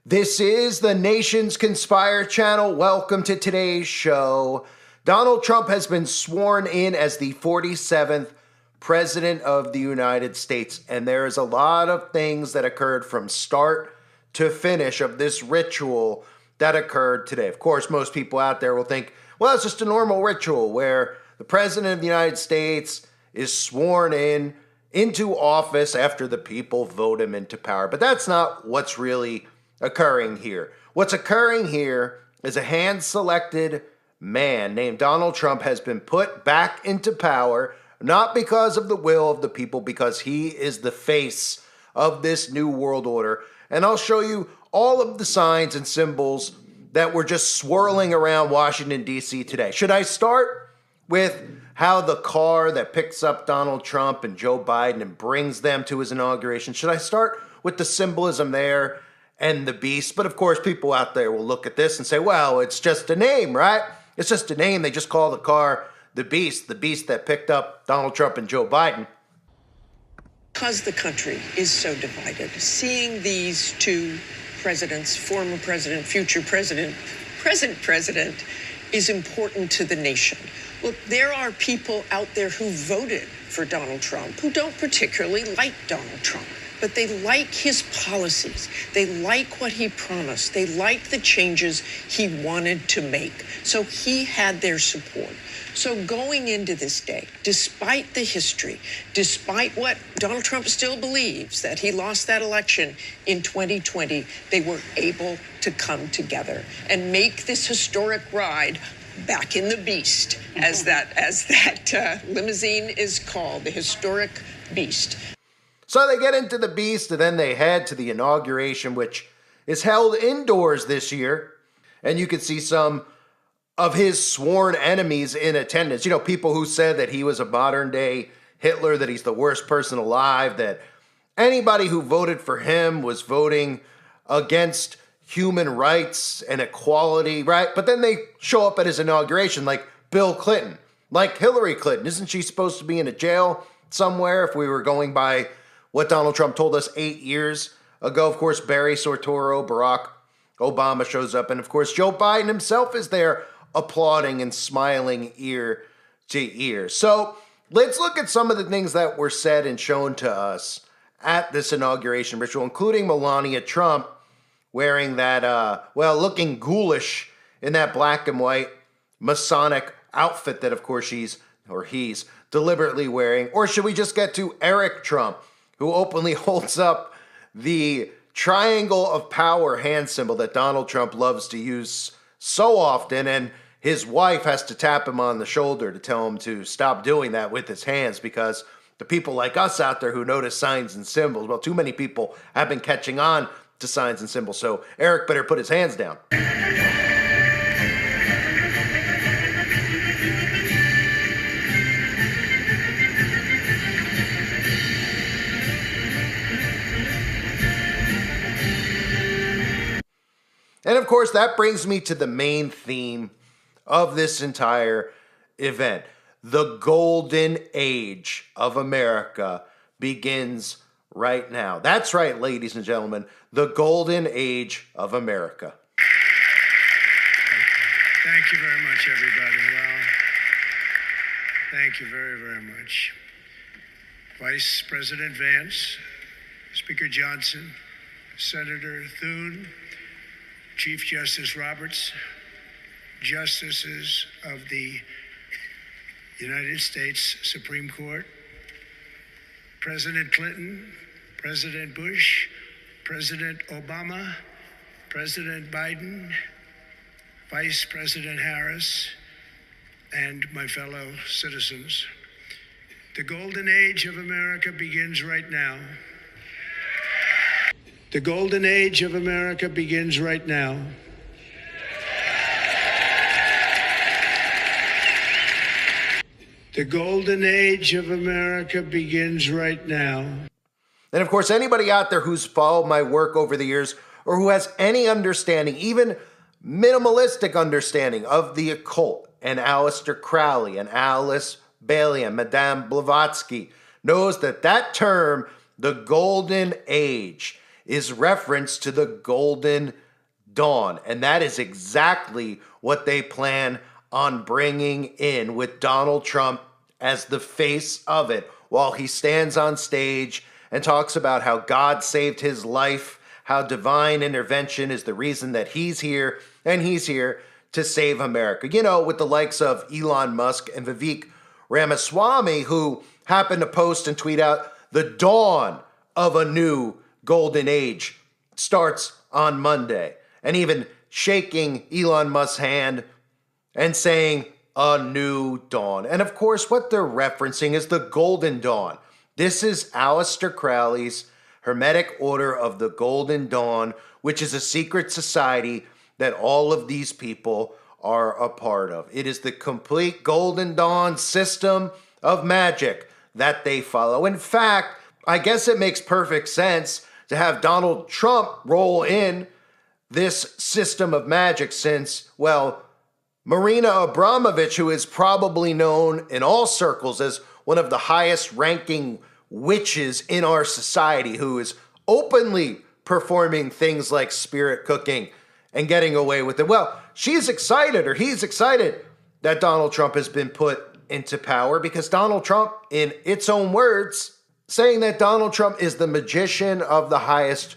This is the Nations Conspire channel. Welcome to today's show. Donald Trump has been sworn in as the 47th President of the United States, and there's a lot of things that occurred from start to finish of this ritual that occurred today. Of course, most people out there will think, well, it's just a normal ritual where the President of the United States is sworn into office after the people vote him into power. But that's not what's really occurring here. What's occurring here is a hand-selected man named Donald Trump has been put back into power, not because of the will of the people, because he is the face of this new world order. And I'll show you all of the signs and symbols that were just swirling around Washington, D.C. today. Should I start with how the car that picks up Donald Trump and Joe Biden and brings them to his inauguration, should I start with the symbolism there and the beast? But of course, people out there will look at this and say, well, it's just a name, right? It's just a name. They just call the car the beast that picked up Donald Trump and Joe Biden. Because the country is so divided, seeing these two presidents, former president, future president, present president, is important to the nation. Look, there are people out there who voted for Donald Trump who don't particularly like Donald Trump, but they like his policies. They like what he promised. They like the changes he wanted to make. So he had their support. So going into this day, despite the history, despite what Donald Trump still believes, that he lost that election in 2020, they were able to come together and make this historic ride back in the beast, as that limousine is called, the historic beast. So they get into the beast, and then they head to the inauguration, which is held indoors this year. And you can see some of his sworn enemies in attendance. You know, people who said that he was a modern-day Hitler, that he's the worst person alive, that anybody who voted for him was voting against human rights and equality, right? But then they show up at his inauguration like Bill Clinton, like Hillary Clinton. Isn't she supposed to be in a jail somewhere if we were going by what Donald Trump told us 8 years ago? Of course, Barry Soetoro, Barack Obama shows up. And of course, Joe Biden himself is there applauding and smiling ear to ear. So let's look at some of the things that were said and shown to us at this inauguration ritual, including Melania Trump wearing that, looking ghoulish in that black and white Masonic outfit that, of course, he's deliberately wearing. Or should we just get to Eric Trump, who openly holds up the triangle of power hand symbol that Donald Trump loves to use so often, and his wife has to tap him on the shoulder to tell him to stop doing that with his hands, because the people like us out there who notice signs and symbols, well, too many people have been catching on to signs and symbols, so Eric better put his hands down. And of course, that brings me to the main theme of this entire event. The golden age of America begins right now. That's right, ladies and gentlemen, the golden age of America. Thank you very much, everybody. Well, thank you very, very much. Vice President Vance, Speaker Johnson, Senator Thune, Chief Justice Roberts, Justices of the United States Supreme Court, President Clinton, President Bush, President Obama, President Biden, Vice President Harris, and my fellow citizens. The golden age of America begins right now. The golden age of America begins right now. The golden age of America begins right now. And of course, anybody out there who's followed my work over the years, or who has any understanding, even minimalistic understanding of the occult and Aleister Crowley and Alice Bailey and Madame Blavatsky, knows that that term, the golden age, is reference to the Golden Dawn. And that is exactly what they plan on bringing in with Donald Trump as the face of it, while he stands on stage and talks about how God saved his life, how divine intervention is the reason that he's here, and he's here to save America. You know, with the likes of Elon Musk and Vivek Ramaswamy, who happened to post and tweet out, the dawn of a new golden age starts on Monday. And even shaking Elon Musk's hand and saying, a new dawn. And of course, what they're referencing is the Golden Dawn. This is Aleister Crowley's Hermetic Order of the Golden Dawn, which is a secret society that all of these people are a part of. It is the complete Golden Dawn system of magic that they follow. In fact, I guess it makes perfect sense to have Donald Trump roll in this system of magic since, well, Marina Abramovich, who is probably known in all circles as one of the highest ranking witches in our society, who is openly performing things like spirit cooking and getting away with it. Well, she's excited, or he's excited, that Donald Trump has been put into power, because Donald Trump, in its own words, saying that Donald Trump is the magician of the highest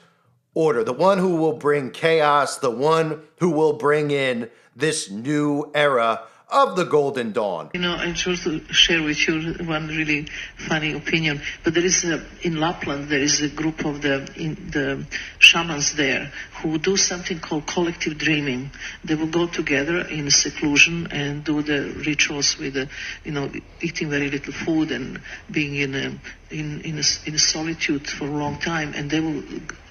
order, the one who will bring chaos, the one who will bring in this new era of the Golden Dawn. You know, I just to share with you one really funny opinion. But there is in Lapland, there is a group of the shamans there who do something called collective dreaming. They will go together in seclusion and do the rituals with, eating very little food and being in a solitude for a long time, and they will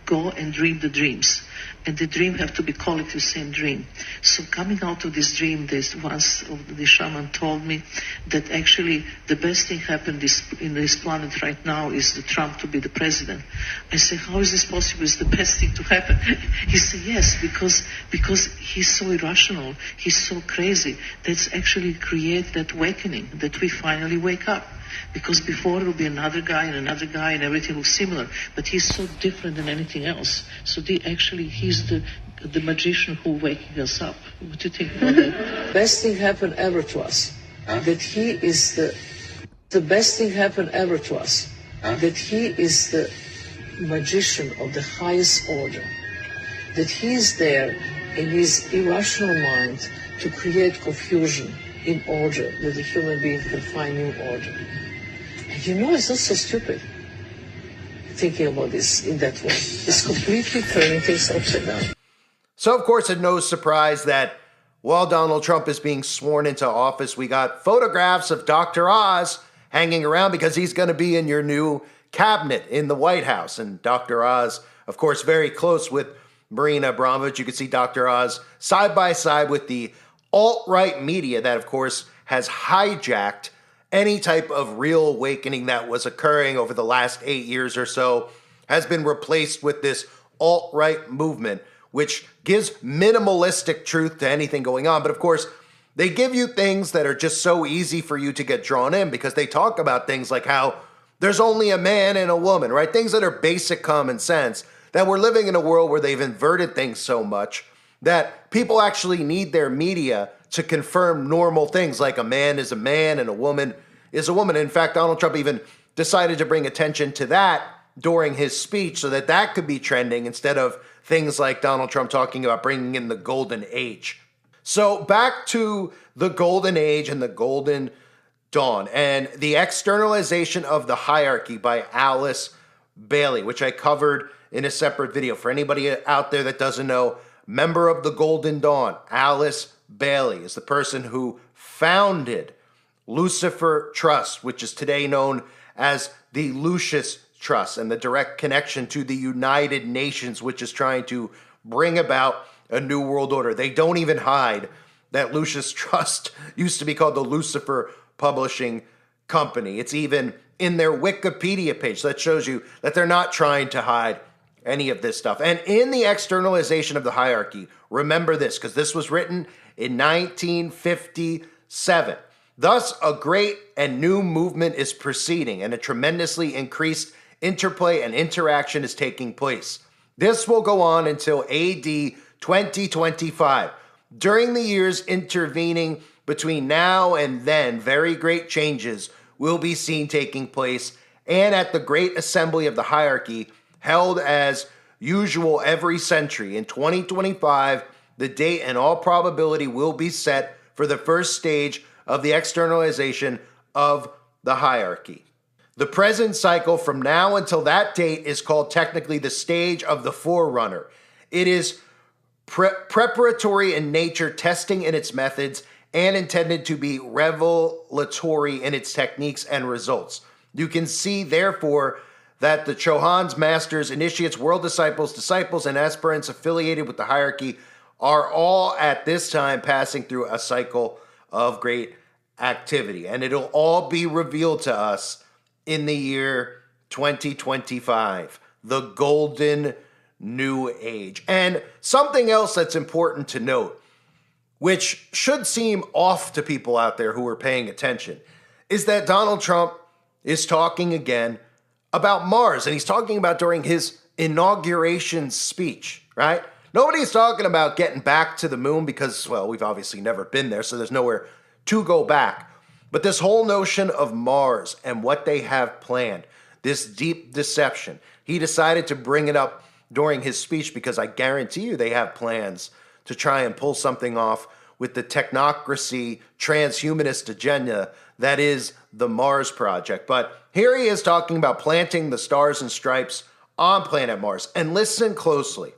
go and dream the dreams. And the dream have to be collective, same dream. So coming out of this dream, once of the shaman told me that actually the best thing happened in this planet right now is the Trump to be the president. I said, how is this possible? It's the best thing to happen. He said, yes, because he's so irrational, he's so crazy, that's actually create that awakening, that we finally wake up. Because before it will be another guy and everything looks similar. But he's so different than anything else. So he's the magician who waking us up. What do you think about that? Best thing happened ever to us. That he is the best thing happened ever to us. That he is the magician of the highest order. That he is there in his irrational mind to create confusion in order that the human being can find new order. And it's not so stupid thinking about this in that way. It's completely turning things upside down. So, of course, it's no surprise that while Donald Trump is being sworn into office, we got photographs of Dr. Oz hanging around because he's going to be in your new cabinet in the White House. And Dr. Oz, of course, very close with Marina Abramovich. You can see Dr. Oz side by side with the alt-right media that, of course, has hijacked any type of real awakening that was occurring over the last 8 years or so, has been replaced with this alt-right movement, which gives minimalistic truth to anything going on. But of course, they give you things that are just so easy for you to get drawn in, because they talk about things like how there's only a man and a woman, right? Things that are basic common sense, that we're living in a world where they've inverted things so much that people actually need their media to confirm normal things like a man is a man and a woman is a woman. In fact, Donald Trump even decided to bring attention to that during his speech so that that could be trending instead of things like Donald Trump talking about bringing in the golden age. So back to the golden age and the golden dawn and the externalization of the hierarchy by Alice Bailey, which I covered in a separate video. For anybody out there that doesn't know, member of the Golden Dawn, Alice Bailey is the person who founded Lucifer Trust, which is today known as the Lucis Trust, and the direct connection to the United Nations, which is trying to bring about a new world order. They don't even hide that Lucis Trust used to be called the Lucifer Publishing Company. It's even in their Wikipedia page. So that shows you that they're not trying to hide any of this stuff. And in the externalization of the hierarchy, remember this, because this was written in 1957. Thus, a great and new movement is proceeding, and a tremendously increased interplay and interaction is taking place. This will go on until AD 2025. During the years intervening between now and then, very great changes will be seen taking place, and at the Great Assembly of the Hierarchy, held as usual every century. In 2025, the date in all probability will be set for the first stage of the externalization of the hierarchy. The present cycle from now until that date is called technically the stage of the forerunner. It is preparatory in nature, testing in its methods, and intended to be revelatory in its techniques and results. You can see, therefore, that the Chohan's masters, initiates, world disciples, and aspirants affiliated with the hierarchy are all at this time passing through a cycle of great activity. And it'll all be revealed to us in the year 2025, the golden new age. And something else that's important to note, which should seem off to people out there who are paying attention, is that Donald Trump is talking again about Mars, and he's talking about during his inauguration speech, right? Nobody's talking about getting back to the moon because, well, we've obviously never been there, so there's nowhere to go back. But this whole notion of Mars and what they have planned, this deep deception, he decided to bring it up during his speech because I guarantee you they have plans to try and pull something off with the technocracy, transhumanist agenda that is the Mars Project. But here he is talking about planting the stars and stripes on planet Mars. And listen closely,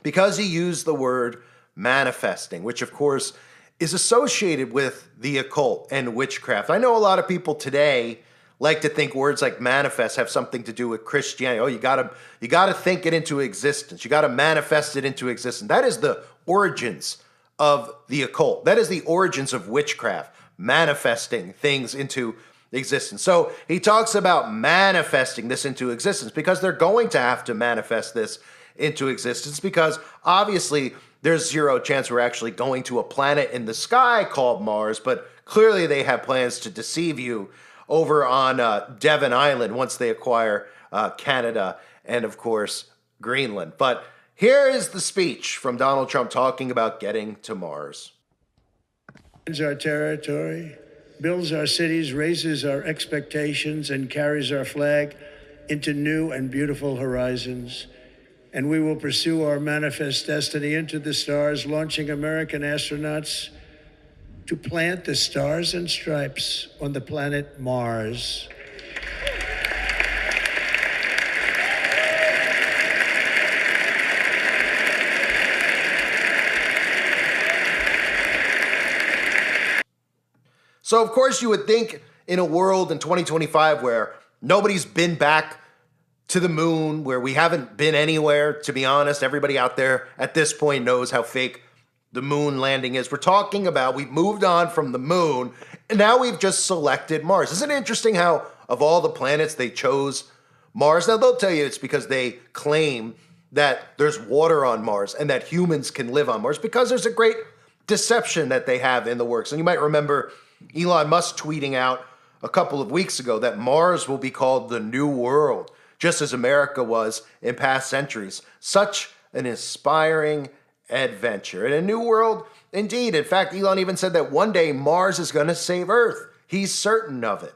because he used the word manifesting, which of course is associated with the occult and witchcraft. I know a lot of people today like to think words like manifest have something to do with Christianity. Oh, you gotta think it into existence. You gotta manifest it into existence. That is the origins of the occult. That is the origins of witchcraft, manifesting things into existence. So he talks about manifesting this into existence because they're going to have to manifest this into existence because obviously there's zero chance we're actually going to a planet in the sky called Mars, but clearly they have plans to deceive you over on Devon Island once they acquire Canada and, of course, Greenland. But here is the speech from Donald Trump talking about getting to Mars. Our territory, builds our cities, raises our expectations, and carries our flag into new and beautiful horizons. And we will pursue our manifest destiny into the stars, launching American astronauts to plant the stars and stripes on the planet Mars. So, of course, you would think in a world in 2025 where nobody's been back to the moon, where we haven't been anywhere, to be honest, everybody out there at this point knows how fake the moon landing is. We're talking about we've moved on from the moon, and now we've just selected Mars. Isn't it interesting how, of all the planets, they chose Mars? Now, they'll tell you it's because they claim that there's water on Mars and that humans can live on Mars because there's a great deception that they have in the works. And you might remember Elon Musk tweeting out a couple of weeks ago that Mars will be called the New World, just as America was in past centuries. Such an inspiring adventure. In a new world, indeed. In fact, Elon even said that one day Mars is going to save Earth. He's certain of it.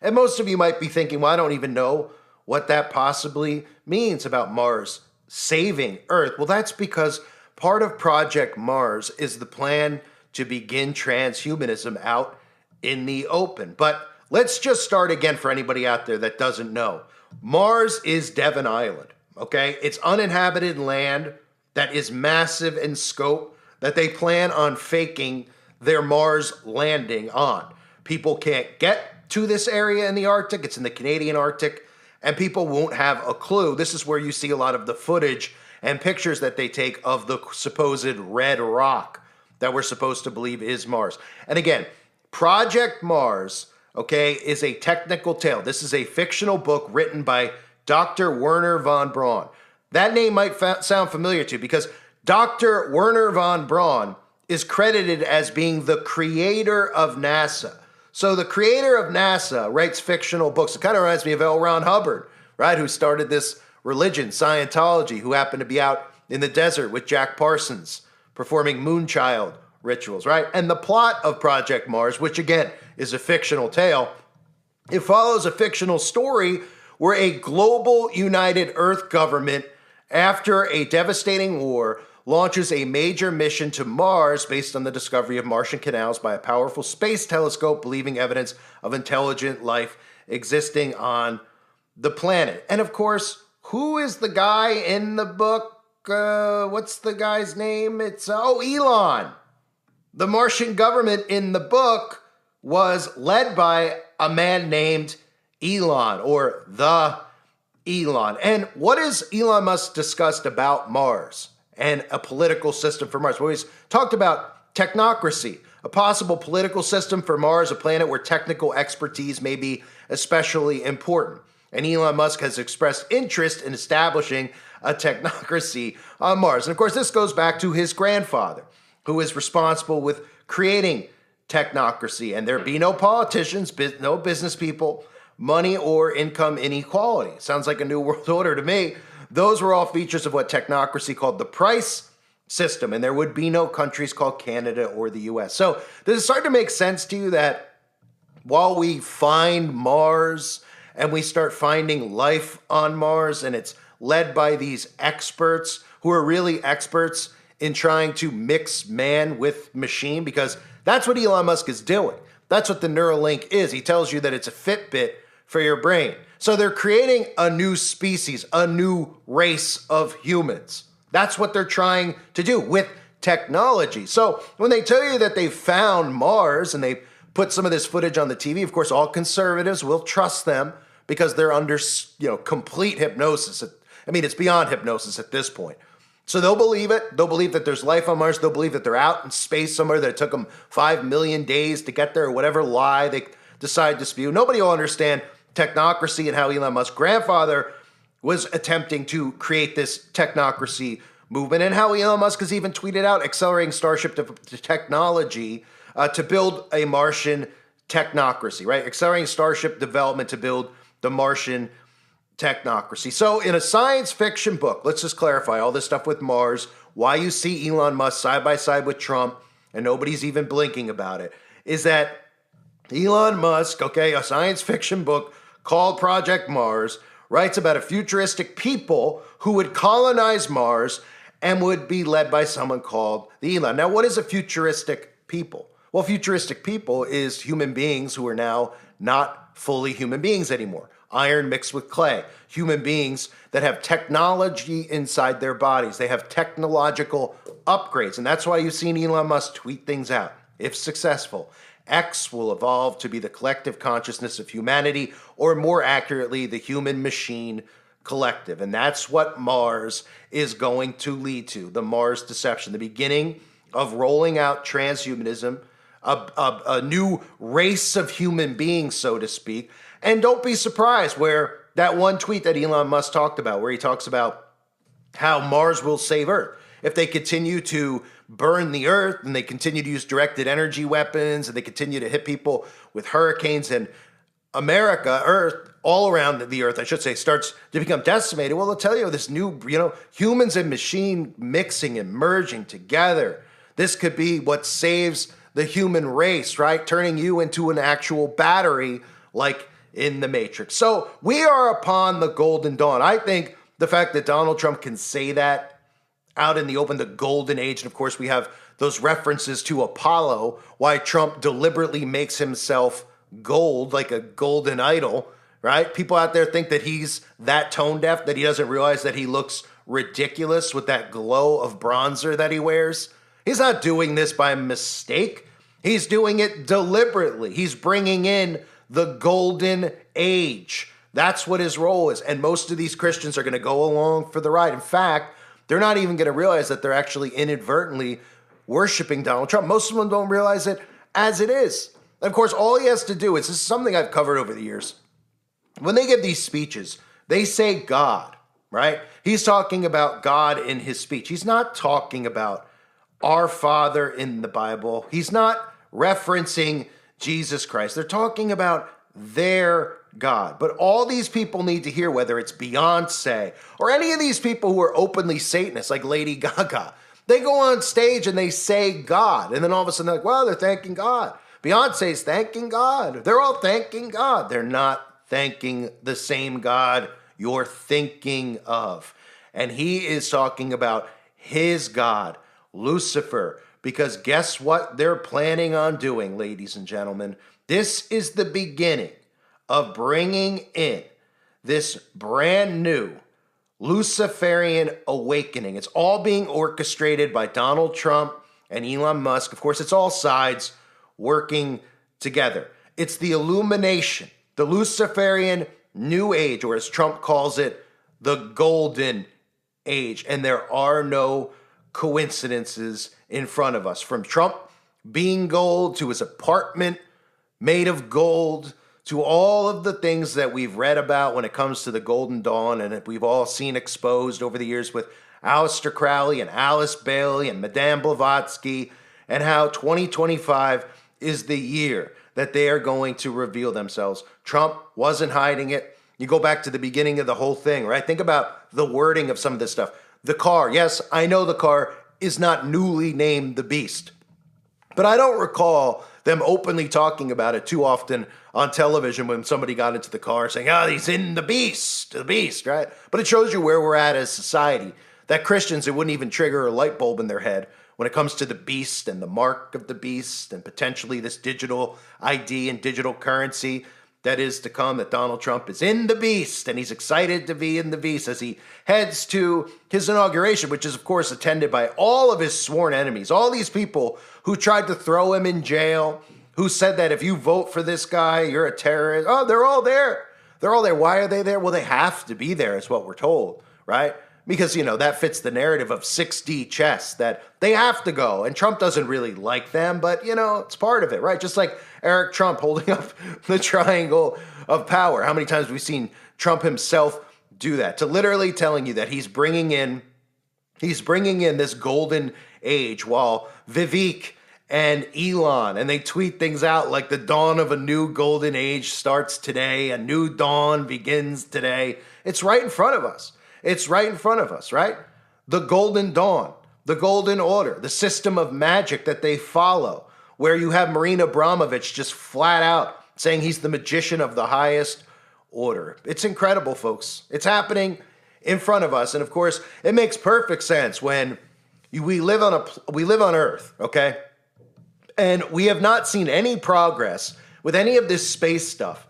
And most of you might be thinking, well, I don't even know what that possibly means about Mars saving Earth. Well, that's because part of Project Mars is the plan to begin transhumanism out in the open. But let's just start again for anybody out there that doesn't know. Mars is Devon Island, okay? It's uninhabited land that is massive in scope that they plan on faking their Mars landing on. People can't get to this area in the Arctic. It's in the Canadian Arctic, and people won't have a clue. This is where you see a lot of the footage and pictures that they take of the supposed red rock that we're supposed to believe is Mars. And again, Project Mars, okay, is a technical tale. This is a fictional book written by Dr. Wernher von Braun. That name might sound familiar to you because Dr. Wernher von Braun is credited as being the creator of NASA. So the creator of NASA writes fictional books. It kind of reminds me of L. Ron Hubbard, right, who started this religion, Scientology, who happened to be out in the desert with Jack Parsons performing moonchild rituals, right? And the plot of Project Mars, which again is a fictional tale, it follows a fictional story where a global united Earth government, after a devastating war, launches a major mission to Mars based on the discovery of Martian canals by a powerful space telescope, believing evidence of intelligent life existing on the planet. And of course, who is the guy in the book? What's the guy's name? It's Elon. The Martian government in the book was led by a man named Elon, or the Elon. And what is Elon Musk discussed about Mars and a political system for Mars? Well, he's talked about technocracy, a possible political system for Mars, a planet where technical expertise may be especially important. And Elon Musk has expressed interest in establishing a technocracy on Mars. And of course, this goes back to his grandfather, who is responsible with creating technocracy. And there be no politicians, no business people, money or income inequality. Sounds like a new world order to me. Those were all features of what technocracy called the price system. And there would be no countries called Canada or the US. So does it start to make sense to you that while we find Mars and we start finding life on Mars, and it's led by these experts who are really experts in trying to mix man with machine, because that's what Elon Musk is doing. That's what the Neuralink is. He tells you that it's a Fitbit for your brain. So they're creating a new species, a new race of humans. That's what they're trying to do with technology. So when they tell you that they found Mars and they put some of this footage on the TV, of course, all conservatives will trust them because they're under, complete hypnosis. I mean, it's beyond hypnosis at this point. So they'll believe it. They'll believe that there's life on Mars. They'll believe that they're out in space somewhere, that it took them 5 million days to get there, or whatever lie they decide to spew. Nobody will understand technocracy and how Elon Musk's grandfather was attempting to create this technocracy movement, and how Elon Musk has even tweeted out accelerating Starship technology to build a Martian technocracy, right? Accelerating Starship development to build the Martian technocracy. So in a science fiction book, let's just clarify all this stuff with Mars, why you see Elon Musk side by side with Trump and nobody's even blinking about it, is that Elon Musk, a science fiction book called Project Mars, writes about a futuristic people who would colonize Mars and would be led by someone called the Elon. Now, what is a futuristic people? Well, futuristic people is human beings who are now not fully human beings anymore. Iron mixed with clay. Human beings that have technology inside their bodies. They have technological upgrades. And that's why you've seen Elon Musk tweet things out. If successful, X will evolve to be the collective consciousness of humanity, or more accurately, the human-machine collective. And that's what Mars is going to lead to, the Mars deception, the beginning of rolling out transhumanism, a new race of human beings, so to speak. And don't be surprised where that one tweet that Elon Musk talked about, where he talks about how Mars will save Earth. If they continue to burn the Earth and they continue to use directed energy weapons and they continue to hit people with hurricanes, and America, Earth, all around the Earth, I should say, starts to become decimated, well, they'll tell you this new, humans and machine mixing and merging together. This could be what saves the human race, right? Turning you into an actual battery like in the Matrix. So we are upon the golden dawn. I think the fact that Donald Trump can say that out in the open, the golden age, and of course we have those references to Apollo, why Trump deliberately makes himself gold, like a golden idol, right? People out there think that he's that tone deaf, that he doesn't realize that he looks ridiculous with that glow of bronzer that he wears. He's not doing this by mistake. He's doing it deliberately. He's bringing in the golden age. That's what his role is. And most of these Christians are going to go along for the ride. In fact, they're not even going to realize that they're actually inadvertently worshiping Donald Trump. Most of them don't realize it as it is. And of course, all he has to do is, this is something I've covered over the years. When they give these speeches, they say God, right? He's talking about God in his speech. He's not talking about our Father in the Bible. He's not referencing Jesus Christ. They're talking about their God. But all these people need to hear, whether it's Beyonce or any of these people who are openly Satanists like Lady Gaga, they go on stage and they say God. And then all of a sudden they're like, well, they're thanking God. Beyonce's thanking God. They're all thanking God. They're not thanking the same God you're thinking of. And he is talking about his God, Lucifer, because guess what they're planning on doing, ladies and gentlemen? This is the beginning of bringing in this brand new Luciferian awakening. It's all being orchestrated by Donald Trump and Elon Musk. Of course, it's all sides working together. It's the illumination, the Luciferian New Age, or as Trump calls it, the Golden Age. And there are no coincidences in front of us. From Trump being gold to his apartment made of gold to all of the things that we've read about when it comes to the Golden Dawn and that we've all seen exposed over the years with Aleister Crowley and Alice Bailey and Madame Blavatsky, and how 2025 is the year that they are going to reveal themselves. Trump wasn't hiding it. You go back to the beginning of the whole thing, right? Think about the wording of some of this stuff. The car, yes, I know the car is not newly named the Beast, but I don't recall them openly talking about it too often on television when somebody got into the car saying, oh, he's in the beast, right? But it shows you where we're at as society, that Christians, it wouldn't even trigger a light bulb in their head when it comes to the beast and the mark of the beast and potentially this digital ID and digital currency that is to come, that Donald Trump is in the beast and he's excited to be in the beast as he heads to his inauguration, which is, of course, attended by all of his sworn enemies, all these people who tried to throw him in jail, who said that if you vote for this guy, you're a terrorist. Oh, they're all there. They're all there. Why are they there? Well, they have to be there is what we're told, right? Because, you know, that fits the narrative of 6D chess, that they have to go. And Trump doesn't really like them, but, you know, it's part of it, right? Just like Eric Trump holding up the triangle of power. How many times have we seen Trump himself do that? To literally telling you that he's bringing in this golden age while Vivek and Elon, and they tweet things out like the dawn of a new golden age starts today. A new dawn begins today. It's right in front of us. It's right in front of us, right? The Golden Dawn, the Golden Order, the system of magic that they follow, where you have Marina Abramovich just flat out saying he's the magician of the highest order. It's incredible, folks. It's happening in front of us. And of course, it makes perfect sense when we live on Earth, okay? And we have not seen any progress with any of this space stuff.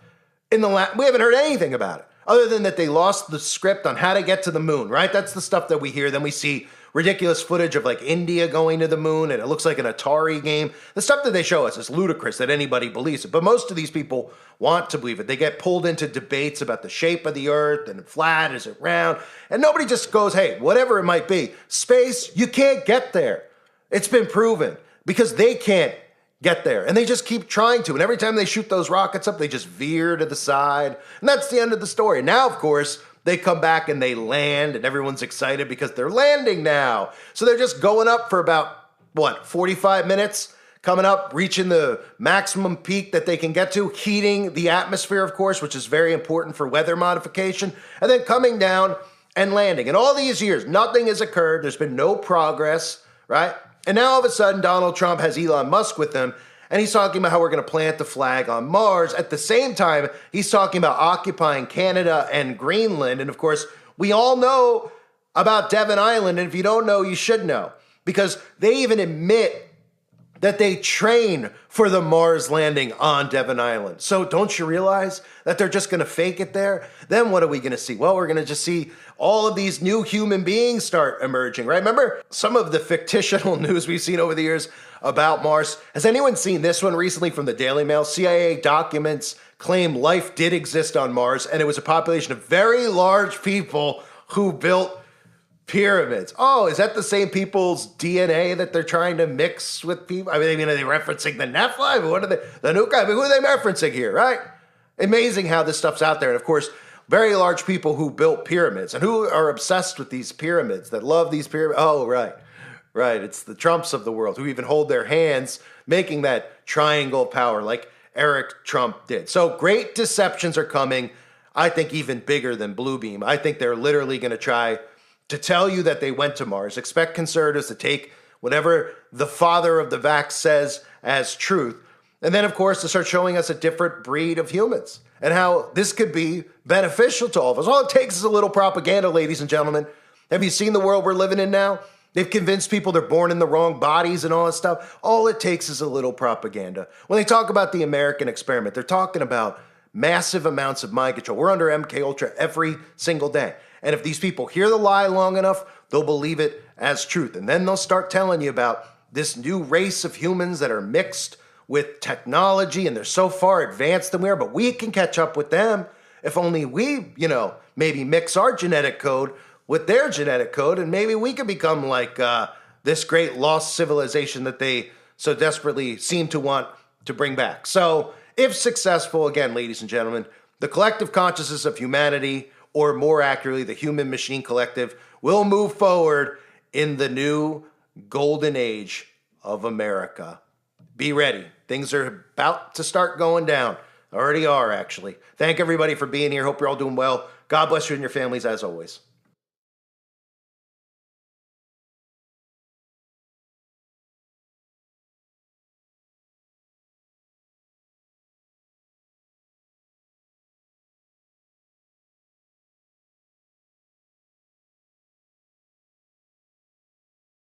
We haven't heard anything about it, other than that they lost the script on how to get to the moon, right? That's the stuff that we hear. Then we see ridiculous footage of like India going to the moon, and it looks like an Atari game. The stuff that they show us is ludicrous that anybody believes it. But most of these people want to believe it. They get pulled into debates about the shape of the Earth and flat, is it round? And nobody just goes, hey, whatever it might be, space, you can't get there. It's been proven because they can't get there. And they just keep trying to. And every time they shoot those rockets up, they just veer to the side. And that's the end of the story. Now, of course, they come back and they land and everyone's excited because they're landing now. So they're just going up for about, 45 minutes? Coming up, reaching the maximum peak that they can get to, heating the atmosphere, of course, which is very important for weather modification, and then coming down and landing. And all these years, nothing has occurred. There's been no progress, right? And now all of a sudden, Donald Trump has Elon Musk with him, and he's talking about how we're going to plant the flag on Mars. At the same time, he's talking about occupying Canada and Greenland. And of course, we all know about Devon Island, and if you don't know, you should know, because they even admit that they train for the Mars landing on Devon Island. So don't you realize that they're just going to fake it there? Then what are we going to see? Well, we're going to just see all of these new human beings start emerging, right? Remember some of the fictional news we've seen over the years about Mars? Has anyone seen this one recently from the Daily Mail? CIA documents claim life did exist on Mars, and it was a population of very large people who built pyramids. Oh, is that the same people's DNA that they're trying to mix with people? I mean, are they referencing the Nephilim? What are they? The Nuka? I mean, who are they referencing here, right? Amazing how this stuff's out there. And of course, very large people who built pyramids and who are obsessed with these pyramids, that love these pyramids. Oh, right. Right. It's the Trumps of the world who even hold their hands making that triangle of power. Like Eric Trump did. So great deceptions are coming. I think even bigger than Bluebeam. I think they're literally going to try to tell you that they went to Mars. Expect conservatives to take whatever the father of the vax says as truth. And then, of course, to start showing us a different breed of humans and how this could be beneficial to all of us. All it takes is a little propaganda, ladies and gentlemen. Have you seen the world we're living in now? They've convinced people they're born in the wrong bodies and all that stuff. All it takes is a little propaganda. When they talk about the American experiment, they're talking about massive amounts of mind control. We're under MK Ultra every single day. And if these people hear the lie long enough, they'll believe it as truth. And then they'll start telling you about this new race of humans that are mixed with technology, and they're so far advanced than we are, but we can catch up with them if only we, maybe mix our genetic code with their genetic code, and maybe we could become like this great lost civilization that they so desperately seem to want to bring back. So, if successful, again, ladies and gentlemen, the collective consciousness of humanity, or more accurately, the human machine collective, will move forward in the new golden age of America. Be ready. Things are about to start going down. Already are, actually. Thank everybody for being here. Hope you're all doing well. God bless you and your families as always.